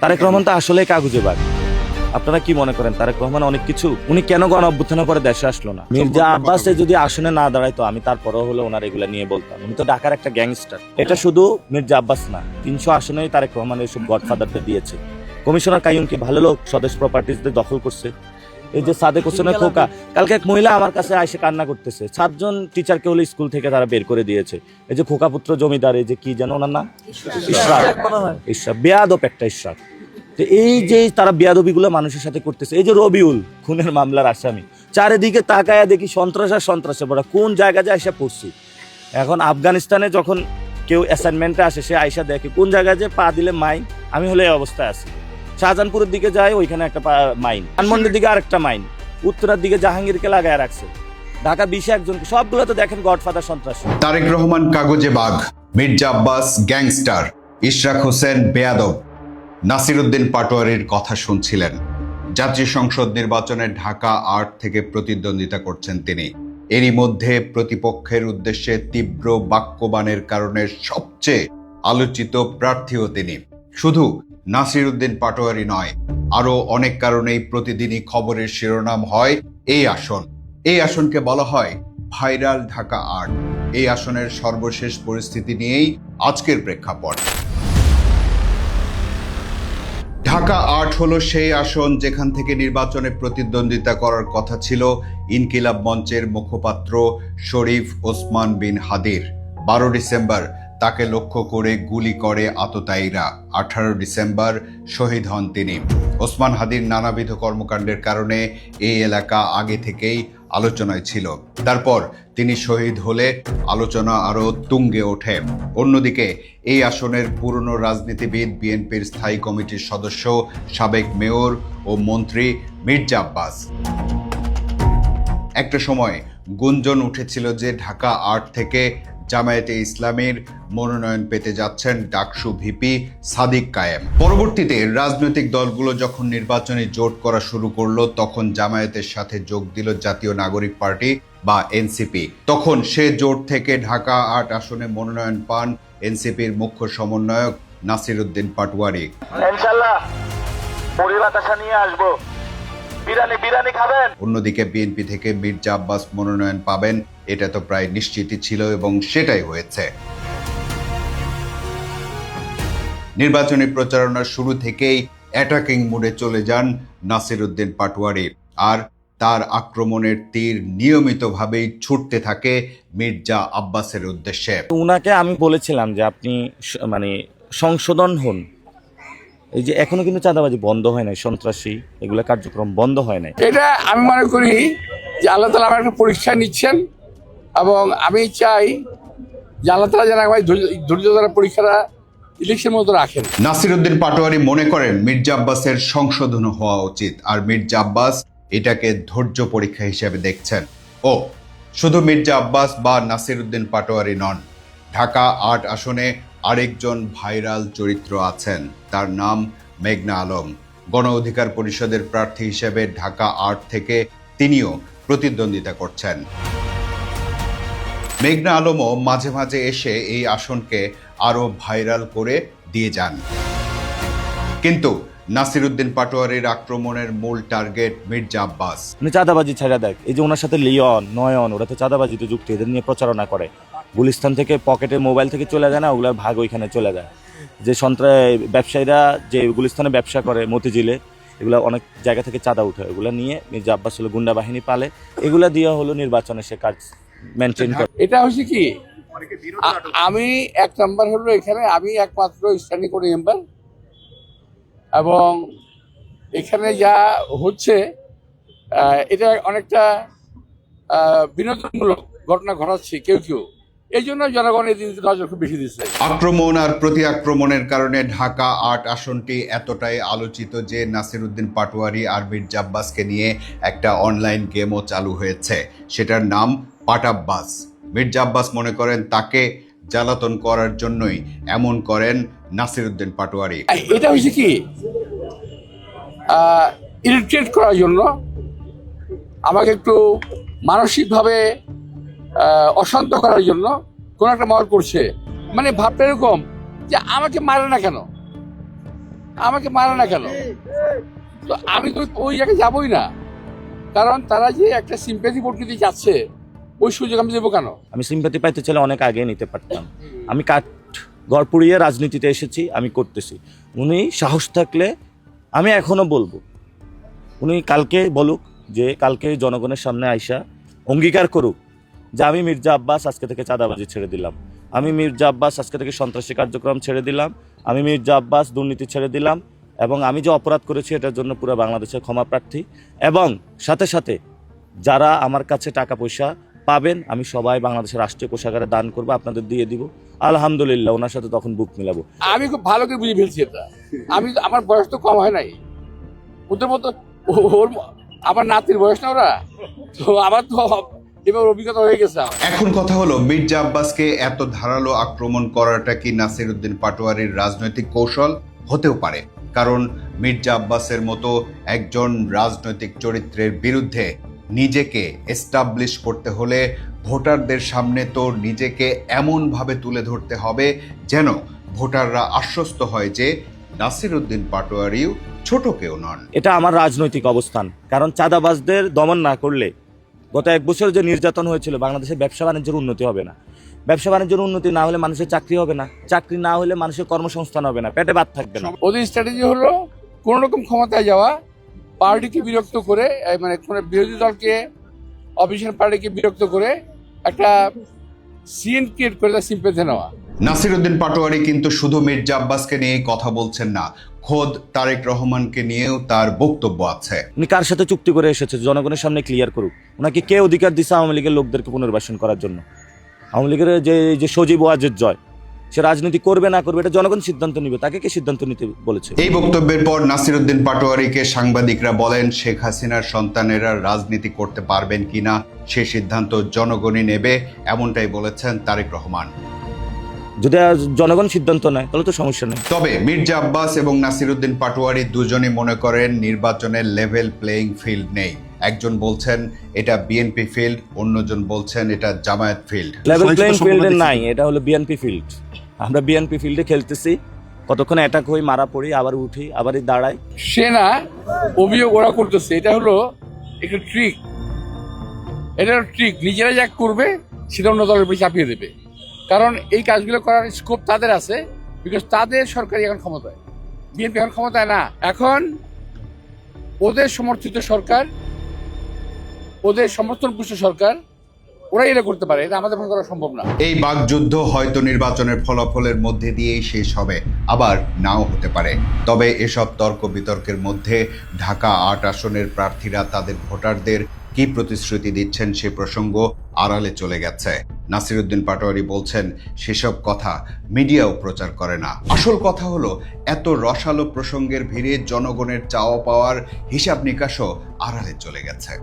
তারেক রহমান তো আসলেই কাগুজে বাঘ। আপনারা কি মনে করেন তারেক রহমান অনেক কিছু? উনি কেন গণ অভ্যুত্থানের পরে দেশে আসলো না? মির্জা আব্বাসে যদি আসনে না দাঁড়ায় তো আমি তারপরেও হলে ওনার এগুলা নিয়ে বলতাম। উনি তো ঢাকার একটা গ্যাংস্টার। এটা শুধু মির্জা আব্বাস না, 300 আসনেই তারেক রহমান এইসব গডফাদারদের দিয়েছে। কমিশনার কাইয়ুম কি ভালো লোক? স্বদেশ প্রপার্টিজদের দখল করছে। এই যে সাদেক হোসেনের খোকা, কালকে এক মহিলা আমার কাছে এসে কান্না করতেছে, 7 জন টিচারকে হলো স্কুল থেকে তারা বের করে দিয়েছে। এই যে খোকা পুত্র জমিদার, এই যে কি যেন ওনার নাম, ইশরাক, বেয়াদব একটা ইশরাক। তো এই যে তারা বেয়াদবিগুলো মানুষের সাথে করতেছে, এই যে রবিউল খুনের মামলার আসামি, চারিদিকে তাকায়া দেখি সন্ত্রাস আর সন্ত্রাসে পড়া, কোন জায়গা যায় এসে পড়ছি। এখন আফগানিস্তানে যখন কেউ অ্যাসাইনমেন্টে আসে, সে আইসা দেখে কোন জায়গায় যে পা দিলে মাইন। আমি হলে এই অবস্থায় আছি। শাহজাহানপুরের দিকে যায়, ওইখানে একটা মাইন, ধানমন্ডির দিকে আরেকটা মাইন, উত্তরার দিকে জাহাঙ্গীরকে লাগায় রাখছে, ঢাকা 20 একজনকে, সবগুলো তো দেখেন গডফাদার সন্ত্রাস। তারেক রহমান কাগজে বাঘ, মির্জা আব্বাস গ্যাংস্টার, ইশরাক হোসেন বেয়াদব, নাসিরউদ্দিন পাটোয়ারির কথা শুনছিলেন। জাতীয় সংসদ নির্বাচনে ঢাকা ৮ থেকে প্রতিদ্বন্দ্বিতা করছেন তিনি। এরই মধ্যে প্রতিপক্ষের উদ্দেশ্যে তীব্র বাক্যবাণের কারণে সবচেয়ে আলোচিত প্রার্থীও তিনি। শুধু নাসিরউদ্দিন পাটোয়ারি নয়, আরো অনেক কারণেই প্রতিদিনই খবরের শিরোনাম হয় এই আসন। এই আসনকে বলা হয় ভাইরাল ঢাকা ৮। এই আসনের সর্বশেষ পরিস্থিতি নিয়েই আজকের প্রেক্ষাপট। ঢাকা ৮ হলো সেই আসন যেখান থেকে নির্বাচনে প্রতিদ্বন্দ্বিতা করার কথা ছিল ইনকিলাব মঞ্চের মুখপাত্র শরীফ ওসমান বিন হাদির। 12 ডিসেম্বর তাকে লক্ষ্য করে গুলি করে আততায়ীরা। 18 ডিসেম্বর শহীদ হন তিনি। ওসমান হাদির নানাবিধ কর্মকাণ্ডের কারণে এই এলাকা আগে থেকেই আলোচনায় ছিল। তারপর তিনি শহীদ হলে আলোচনা আরো তুঙ্গে ওঠে। অন্যদিকে এই আসনের পুরনো রাজনীতিবিদ, বিএনপির স্থায়ী কমিটির সদস্য, সাবেক মেয়র ও মন্ত্রী মির্জা আব্বাস। একটা সময় গুঞ্জন উঠেছিল যে ঢাকা ৮ থেকে জামায়াতে ইসলামীর মনোনয়ন পেতে যাচ্ছেন ডাকসু ভিপি সাদিক কায়েম। পরবর্তীতে রাজনৈতিক দলগুলো যখন নির্বাচনী জোট করা শুরু করলো, তখন জামায়াতের সাথে যোগ দিল জাতীয় নাগরিক পার্টি বা এনসিপি। তখন সে জোট থেকে ঢাকা ৮ আসনে মনোনয়ন পান এনসিপির মুখ্য সমন্বয়ক নাসিরউদ্দিন পাটোয়ারি। ইনশাআল্লাহ মুড়ি বাতাসা নিয়ে আসবো, বিরিয়ানি খাবেন। অন্যদিকে বিএনপি থেকে মির্জা আব্বাস মনোনয়ন পাবেন, এটা তো প্রায় নিশ্চিতই ছিল এবং সেটাই হয়েছে। নির্বাচনী প্রচারণার শুরু থেকেই অ্যাটাকিং মুডে চলে যান নাসিরউদ্দিন পাটোয়ারি, আর তার আক্রমণের তীর নিয়মিতভাবেই ছুটতে থাকে মির্জা আব্বাসের উদ্দেশ্যে। উনাকে আমি বলেছিলাম যে আপনি মানে সংশোধন হন। এই যে এখনো কিন্তু চাঁদাবাজি বন্ধ হয় নাই, সন্ত্রাসী এগুলো কার্যক্রম বন্ধ হয় নাই। এটা আমি মনে করি যে আল্লাহ তাআলা আমার একটা পরীক্ষা নিচ্ছেন, এবং আমি চাই যে আল্লাহ তাআলা যেন আমায় ধৈর্য ধরা পরীক্ষাটা ইলেকশন মতো রাখেন। নাসিরউদ্দিন পাটোয়ারি মনে করেন মির্জা আব্বাসের সংশোধন হওয়া উচিত, আর মির্জা আব্বাস এটাকে ধৈর্য পরীক্ষা হিসেবে দেখছেন। ও শুধু মির্জা আব্বাস বা নাসিরউদ্দিন পাটোয়ারি নন, ঢাকা ৮ আসনে আরেকজন ভাইরাল চরিত্র আছেন, তার নাম মেঘনা আলম। গণ অধিকার পরিষদের প্রার্থী হিসেবে ঢাকা ৮ থেকে তিনিও প্রতিদ্বন্দ্বিতা করছেন। মেঘনা আলমও মাঝে মাঝে এসে এই আসনকে আরো ভাইরাল করে দিয়ে যান। কিন্তু নাসিরউদ্দিন পাটোয়ারির আক্রমণের মূল টার্গেট মির্জা আব্বাস। চাঁদাবাজি ছেড়ে দেখ, এই যে ওনার সাথে লিওন নয়ন, ওরা তো চাঁদাবাজিতে যুক্ত, এদের নিয়ে প্রচারণা করে। গুলিস্তান থেকে পকেটে মোবাইল থেকে চলে যায় না, ওগুলোর ভাগ ওইখানে চলে যায়। যে ব্যবসায়ীরা যে গুলিস্তানে ব্যবসা করে, মতিঝিলে, এগুলো অনেক জায়গা থেকে চাঁদা উঠে, এগুলো নিয়ে মির্জা আব্বাস হলো গুন্ডা বাহিনী পালে, এগুলা দিয়ে হলো নির্বাচনে সে কাজ মেনটেন করে। এটা হচ্ছে কি, আমি 1 নাম্বার হলো এখানে আমি একমাত্র স্ট্যান্ডিং কোন মেম্বার, এবং এখানে যা হচ্ছে এটা অনেকটা বিনোদনমূলক ঘটনা ঘটাচ্ছে কেউ কেউ, এই জন্য জনগণের দিকে নজর খুব বেশি দিচ্ছে। আক্রমণ আর প্রতি আক্রমণের কারণে ঢাকা ৮ আসনটি এতটাই আলোচিত যে নাসিরউদ্দিন পাটোয়ারি আর মির্জা আব্বাসকে নিয়ে একটা অনলাইন গেমও চালু হয়েছে, সেটার নাম পাটাব্বাস। মির্জা আব্বাস মনে করেন তাকে জ্বালাতন করার জন্যই এমন করেন নাসিরউদ্দিন পাটোয়ারি। এটা হচ্ছে কি, ইরিটেট করার জন্য, আমাকে একটু মানসিকভাবে অশান্ত করার জন্য কোন একটা মহল করছে। মানে ভাবটা এরকম যে আমাকে মারে না কেন, আমাকে মারে না কেন? তো আমি তো ওই জায়গায় যাবোই না, কারণ তারা যে একটা সিম্প্যাথি ভোট নিতে যাচ্ছে, ওই সুযোগ আমি দেবো কেন? আমি সিম্পাথি পাইতে চাইলে অনেক আগে নিতে পারতাম। আমি কাঠ ঘর পুড়িয়ে রাজনীতিতে এসেছি, আমি করতেছি। উনি সাহস থাকলে আমি এখনো বলবো, উনি কালকে বলুক যে কালকে জনগণের সামনে আইসা অঙ্গীকার করুক যে আমি মির্জা আব্বাস আজকে থেকে চাঁদাবাজি ছেড়ে দিলাম, আমি মির্জা আব্বাস আজকে থেকে সন্ত্রাসী কার্যক্রম ছেড়ে দিলাম, আমি মির্জা আব্বাস দুর্নীতি ছেড়ে দিলাম, এবং আমি যে অপরাধ করেছি এটার জন্য পুরো বাংলাদেশের ক্ষমা প্রার্থী। এবং সাথে সাথে যারা আমার কাছে টাকা পয়সা পাবেন আমি সবাই বাংলাদেশের রাষ্ট্রীয় কোষাগারে দান করবো, আপনাদের দিয়ে দিব। আলহামদুলিল্লাহ, ওনার সাথে তখন বুক মিলাবো। আমি খুব ভালো করে বুঝে ফেলছি এটা। আমি আমার বয়স তো কম হয় নাই, ওদের মতো ওর আমার নাতির বয়স না ওরা, তো আমার তো এবার অভিজ্ঞতা হয়ে গেছে। এখন কথা হলো, মির্জা আব্বাসকে এত ধারালো আক্রমণ করাটা কি নাসিরউদ্দিন পাটোয়ারির রাজনৈতিক কৌশল? হতেও পারে, কারণ মির্জা আব্বাসের মতো একজন রাজনৈতিক চরিত্রের বিরুদ্ধে নিজেকে এস্টাবলিশ করতে হলে ভোটারদের সামনে তো নিজেকে এমনভাবে তুলে ধরতে হবে যেন ভোটাররা আশ্বস্ত হয় যে নাসিরউদ্দিন পাটোয়ারিও ছোট কেউ নন। এটা আমার রাজনৈতিক অবস্থান, কারণ চাঁদাবাজদের দমন না করলে গত 1 বছর যে নির্যাতন হয়েছিল, বাংলাদেশের ব্যবসা বাণিজ্যের উন্নতি হবে না। ব্যবসা বাণিজ্যের উন্নতি না হলে মানুষের চাকরি হবে না, চাকরি না হলে মানুষের কর্মসংস্থান হবে না, পেটে ভাত থাকবে না। ওদের স্ট্র্যাটেজি হলো কোন রকম ক্ষমতায় যাওয়া, পার্টিকে বিরক্ত করে, মানে কোন বিরোধী দলকে, অপোজিশন পার্টিকে বিরক্ত করে একটা সিন ক্রিয়েট করে তার সিম্পেথি নেওয়া। নাসিরউদ্দিন পাটোয়ারি কিন্তু শুধু মির্জা আব্বাসকে নিয়েই কথা বলছেন না, খোদ তারেক রহমানকে নিয়েও তার বক্তব্য আছে। উনি কার সাথে চুক্তি করে এসেছে জনগণের সামনে ক্লিয়ার করুক। ওনাকে কে অধিকার দিচ্ছে আওয়ামী লীগের লোকদেরকে পুনর্বাসন করার জন্য? আওয়ামী লীগের যে সজীব ওয়াজেদ জয়, সে রাজনীতি করবে না করবে এটা জনগণ সিদ্ধান্ত নিবে, তাকে কে সিদ্ধান্ত নিতে বলেছে? এই বক্তব্যের পর নাসিরউদ্দিন পাটোয়ারিকে সাংবাদিকরা বলেন, শেখ হাসিনার সন্তানেরা রাজনীতি করতে পারবেন কিনা সে সিদ্ধান্ত জনগণই নেবে, এমনটাই বলেছেন তারেক রহমান। যদি জনগণ সিদ্ধান্ত নেয় তাহলে তো সমস্যা নেই। তবে মির্জা আব্বাস এবং নাসিরউদ্দিন পাটোয়ারি দুজনই মনে করেন নির্বাচনের লেভেল প্লেইং ফিল্ড নেই। একজন বলছেন এটা বিএনপি ফিল্ড, অন্যজন বলছেন এটা জামায়াত ফিল্ড। লেভেল প্লেইং ফিল্ডে নাই, এটা হলো বিএনপি ফিল্ড। আমরা বিএনপি ফিল্ডে খেলতেছি, কতক্ষণ অ্যাটাক হই, মারা পড়ি, আবার উঠি, আবারই দাঁড়াই। সে না অভিযোগ ওরা করতেছে, এটা হলো একটা ট্রিক, এটা ট্রিক। নিজেরা যা করবে সেটা অন্য দলের উপরে চাপিয়ে দেবে, কারণ এই কাজগুলো করার স্কোপ তাদের আছে, বিকজ তাদের সরকারি এখন ক্ষমতায়, বিএনপি এখন ক্ষমতায় না। এখন ওদের সমর্থিত সরকার, ওদের সমর্থন পুষ্ট সরকার, ওরাই এটা করতে পারে, এটা আমাদের করা সম্ভব না। এই বাকযুদ্ধ হয়তো নির্বাচনের ফলাফলের মধ্যে দিয়েই শেষ হবে, আবার নাও হতে পারে। তবে এসব তর্ক বিতর্কের মধ্যে ঢাকা 8 আসনের প্রার্থীরা তাদের ভোটারদের কি প্রতিশ্রুতি দিচ্ছেন সে প্রসঙ্গ আড়ালে চলে গেছে। নাসিরউদ্দিন পাটোয়ারি বলছেন সেসব কথা মিডিয়াও প্রচার করে না। আসল কথা হলো, এত রসালো প্রসঙ্গের ভিড়ে জনগণের চাওয়া পাওয়ার হিসাব নিকাশও আড়ালে চলে গেছে।